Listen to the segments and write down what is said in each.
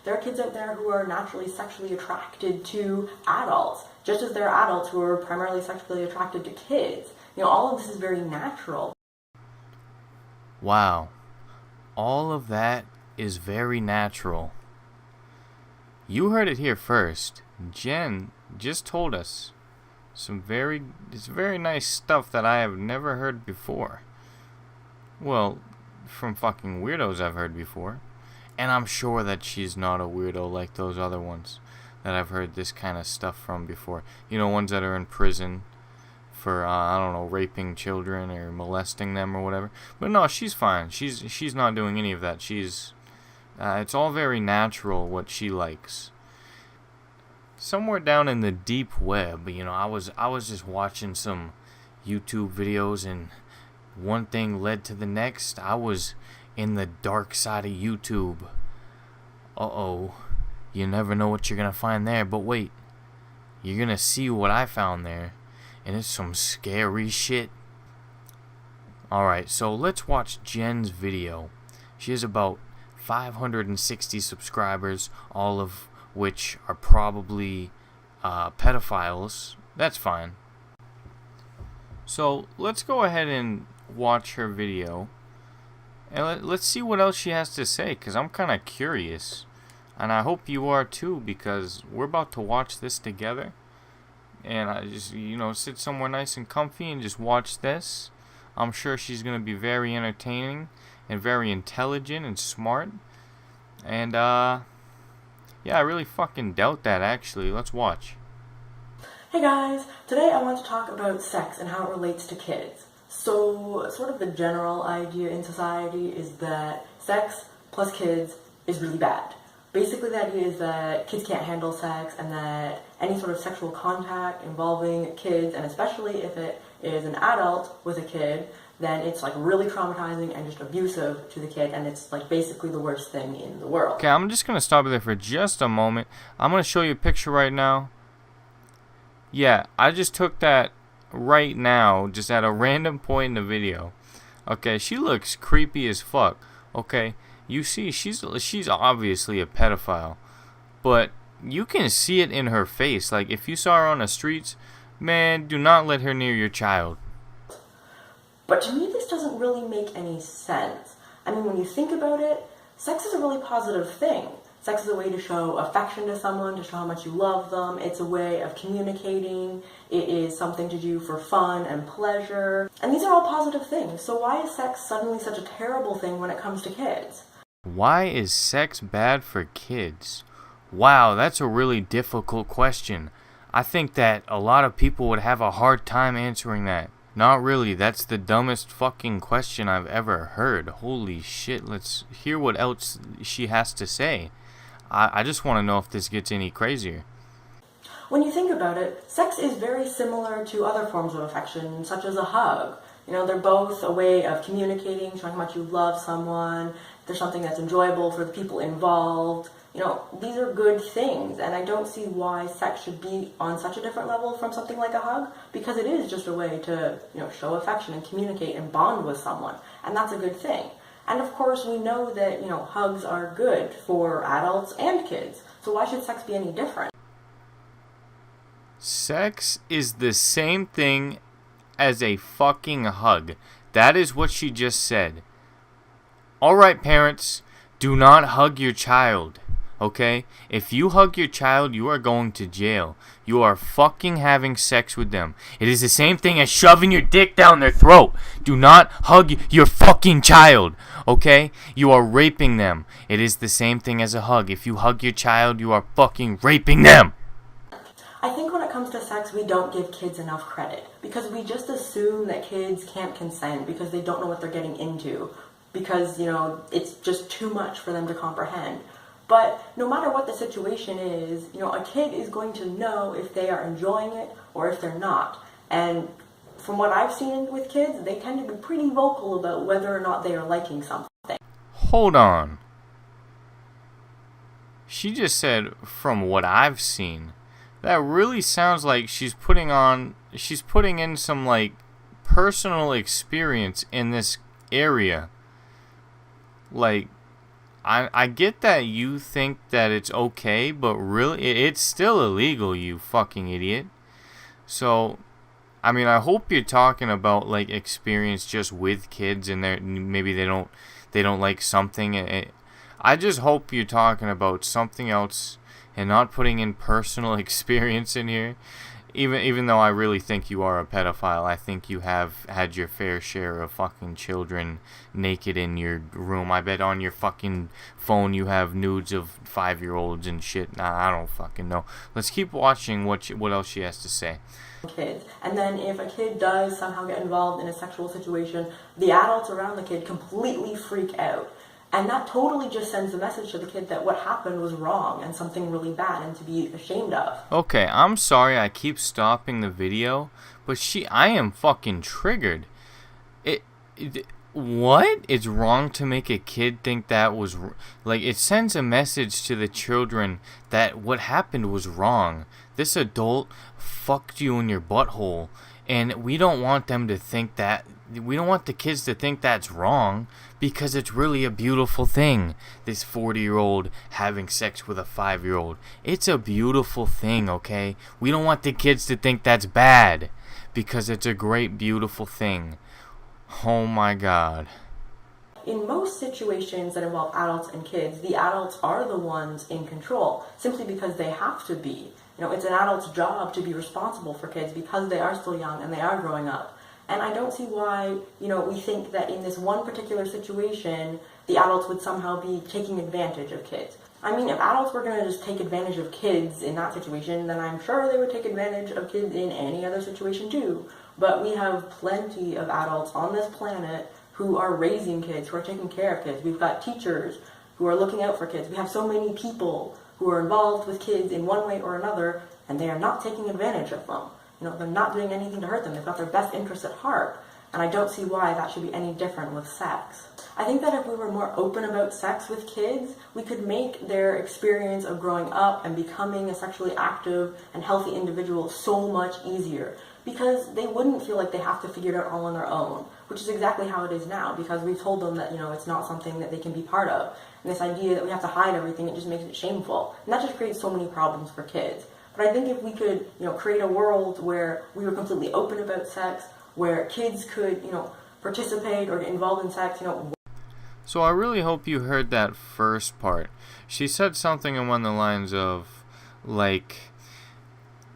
There are kids out there who are naturally sexually attracted to adults, just as there are adults who are primarily sexually attracted to kids. All of this is very natural. Wow. All of that is very natural. You heard it here first. Jen just told us it's very nice stuff that I have never heard before. Well, from fucking weirdos I've heard before. And I'm sure that she's not a weirdo like those other ones that I've heard this kind of stuff from before. Ones that are in prison for, I don't know, raping children or molesting them or whatever. But no, she's fine. She's not doing any of that. It's all very natural what she likes. Somewhere down in the deep web, I was just watching some YouTube videos, and one thing led to the next. I was in the dark side of YouTube. Uh-oh. You never know what you're gonna find there, but wait. You're gonna see what I found there, and it's some scary shit. Alright, so let's watch Jen's video. She has about 560 subscribers, all of which are probably pedophiles. That's fine. So let's go ahead and watch her video, and let's see what else she has to say, because I'm kind of curious, and I hope you are too, because we're about to watch this together. And I just sit somewhere nice and comfy and just watch this. I'm sure she's gonna be very entertaining and very intelligent and smart, and yeah, I really fucking doubt that, actually. Let's watch. Hey guys, today I want to talk about sex and how it relates to kids. So, sort of the general idea in society is that sex plus kids is really bad. Basically, the idea is that kids can't handle sex, and that any sort of sexual contact involving kids, and especially if it is an adult with a kid, then it's like really traumatizing and just abusive to the kid, and it's like basically the worst thing in the world. Okay, I'm just gonna stop there for just a moment. I'm gonna show you a picture right now. Yeah, I just took that right now, just at a random point in the video. Okay, she looks creepy as fuck. Okay, you see, she's obviously a pedophile, but you can see it in her face. Like, if you saw her on the streets, man, do not let her near your child. But to me, this doesn't really make any sense. I mean, when you think about it, sex is a really positive thing. Sex is a way to show affection to someone, to show how much you love them. It's a way of communicating. It is something to do for fun and pleasure. And these are all positive things. So why is sex suddenly such a terrible thing when it comes to kids? Why is sex bad for kids? Wow, that's a really difficult question. I think that a lot of people would have a hard time answering that. Not really, that's the dumbest fucking question I've ever heard. Holy shit, let's hear what else she has to say. I just want to know if this gets any crazier. When you think about it, sex is very similar to other forms of affection, such as a hug. They're both a way of communicating, showing how much you love someone. There's something that's enjoyable for the people involved. These are good things, and I don't see why sex should be on such a different level from something like a hug, because it is just a way to, show affection and communicate and bond with someone, and that's a good thing. And of course, we know that, hugs are good for adults and kids, so why should sex be any different? Sex is the same thing as a fucking hug. That is what she just said. Alright, parents, do not hug your child. Okay? If you hug your child, you are going to jail. You are fucking having sex with them. It is the same thing as shoving your dick down their throat. Do not hug your fucking child. Okay? You are raping them. It is the same thing as a hug. If you hug your child, you are fucking raping them. I think when it comes to sex, we don't give kids enough credit, because we just assume that kids can't consent because they don't know what they're getting into, because, it's just too much for them to comprehend. But no matter what the situation is, a kid is going to know if they are enjoying it or if they're not. And from what I've seen with kids, they tend to be pretty vocal about whether or not they are liking something. Hold on. She just said, from what I've seen. That really sounds like she's putting in some, like, personal experience in this area. Like, I get that you think that it's okay, but really, it's still illegal, you fucking idiot. So, I mean, I hope you're talking about like experience just with kids, and maybe they don't like something. I just hope you're talking about something else and not putting in personal experience in here. Even though I really think you are a pedophile, I think you have had your fair share of fucking children naked in your room. I bet on your fucking phone you have nudes of 5-year-olds and shit. Nah, I don't fucking know. Let's keep watching what else she has to say. Kids. And then if a kid does somehow get involved in a sexual situation, the adults around the kid completely freak out. And that totally just sends a message to the kid that what happened was wrong and something really bad and to be ashamed of. Okay, I'm sorry I keep stopping the video, but I am fucking triggered. What? It's wrong to make a kid think that was... Like, it sends a message to the children that what happened was wrong. This adult fucked you in your butthole, and we don't want them to think that... We don't want the kids to think that's wrong, because it's really a beautiful thing. This 40-year-old having sex with a 5-year-old. It's a beautiful thing, okay? We don't want the kids to think that's bad, because it's a great, beautiful thing. Oh my God. In most situations that involve adults and kids, the adults are the ones in control, simply because they have to be. You know, it's an adult's job to be responsible for kids because they are still young and they are growing up. And I don't see why, we think that in this one particular situation, the adults would somehow be taking advantage of kids. I mean, if adults were going to just take advantage of kids in that situation, then I'm sure they would take advantage of kids in any other situation too. But we have plenty of adults on this planet who are raising kids, who are taking care of kids. We've got teachers who are looking out for kids. We have so many people who are involved with kids in one way or another, and they are not taking advantage of them. They're not doing anything to hurt them. They've got their best interests at heart. And I don't see why that should be any different with sex. I think that if we were more open about sex with kids, we could make their experience of growing up and becoming a sexually active and healthy individual so much easier. Because they wouldn't feel like they have to figure it out all on their own, which is exactly how it is now, because we've told them that, it's not something that they can be part of. And this idea that we have to hide everything, it just makes it shameful. And that just creates so many problems for kids. But I think if we could, create a world where we were completely open about sex, where kids could, participate or get involved in sex, So I really hope you heard that first part. She said something along the lines of, like,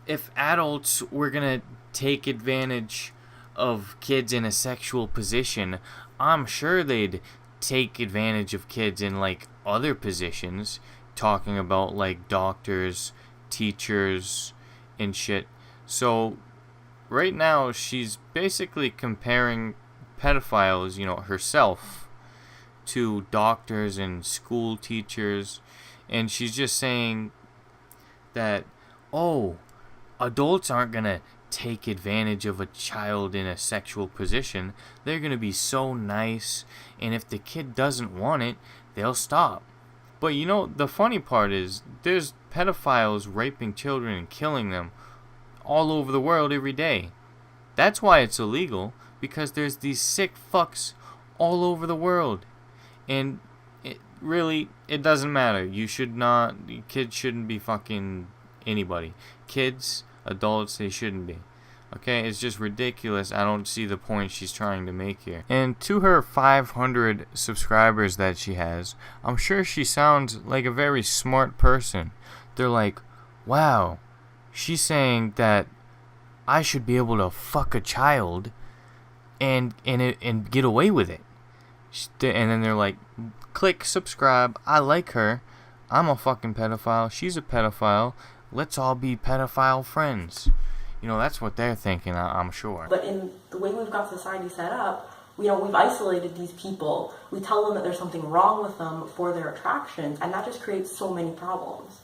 if adults were gonna take advantage of kids in a sexual position, I'm sure they'd take advantage of kids in, like, other positions, talking about, like, doctors, teachers, and shit. So right now she's basically comparing pedophiles, herself, to doctors and school teachers, and she's just saying that, adults aren't gonna take advantage of a child in a sexual position. They're gonna be so nice, and if the kid doesn't want it, they'll stop. But the funny part is, there's pedophiles raping children and killing them all over the world every day. That's why it's illegal, because there's these sick fucks all over the world. And it doesn't matter. Kids shouldn't be fucking anybody. Kids, adults, they shouldn't be. Okay, it's just ridiculous. I don't see the point she's trying to make here. And to her 500 subscribers that she has, I'm sure she sounds like a very smart person. They're like, wow, she's saying that I should be able to fuck a child and get away with it. And then they're like, click subscribe. I like her. I'm a fucking pedophile. She's a pedophile. Let's all be pedophile friends. That's what they're thinking, I'm sure. But in the way we've got society set up, we've isolated these people. We tell them that there's something wrong with them for their attractions, and that just creates so many problems.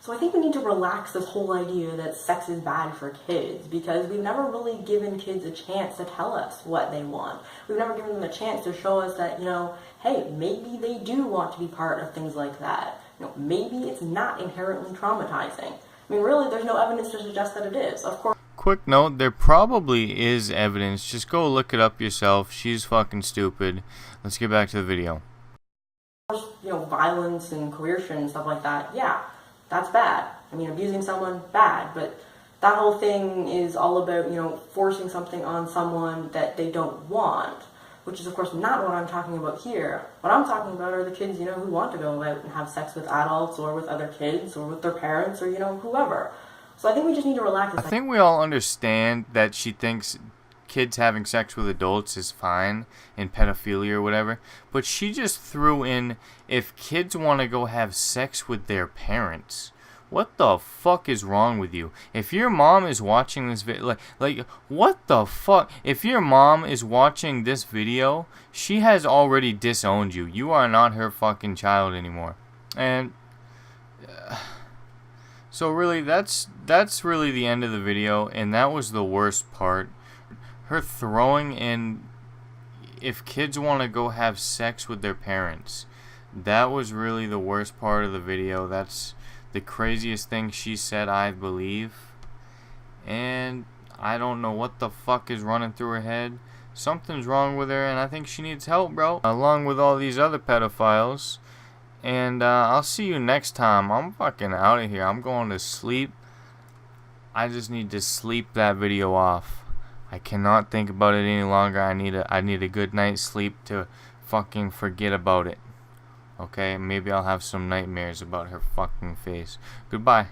So I think we need to relax this whole idea that sex is bad for kids, because we've never really given kids a chance to tell us what they want. We've never given them a chance to show us that, hey, maybe they do want to be part of things like that. Maybe it's not inherently traumatizing. I mean, really, there's no evidence to suggest that it is. Of course. Quick note, there probably is evidence. Just go look it up yourself. She's fucking stupid. Let's get back to the video. violence and coercion and stuff like that, yeah, that's bad. I mean, abusing someone, bad, but that whole thing is all about, forcing something on someone that they don't want, which is, of course, not what I'm talking about here. What I'm talking about are the kids, who want to go out and have sex with adults or with other kids or with their parents or, whoever. So I think we just need to relax. I think we all understand that she thinks kids having sex with adults is fine in pedophilia or whatever, but she just threw in if kids want to go have sex with their parents. What the fuck is wrong with you? If your mom is watching this video, like what the fuck? If your mom is watching this video, she has already disowned you. You are not her fucking child anymore. And so really, that's really the end of the video, and that was the worst part. Her throwing in if kids want to go have sex with their parents. That was really the worst part of the video. That's the craziest thing she said, I believe. And I don't know what the fuck is running through her head. Something's wrong with her, and I think she needs help, bro. Along with all these other pedophiles. And I'll see you next time. I'm fucking out of here. I'm going to sleep. I just need to sleep that video off. I cannot think about it any longer. I need a good night's sleep to fucking forget about it. Okay, maybe I'll have some nightmares about her fucking face. Goodbye.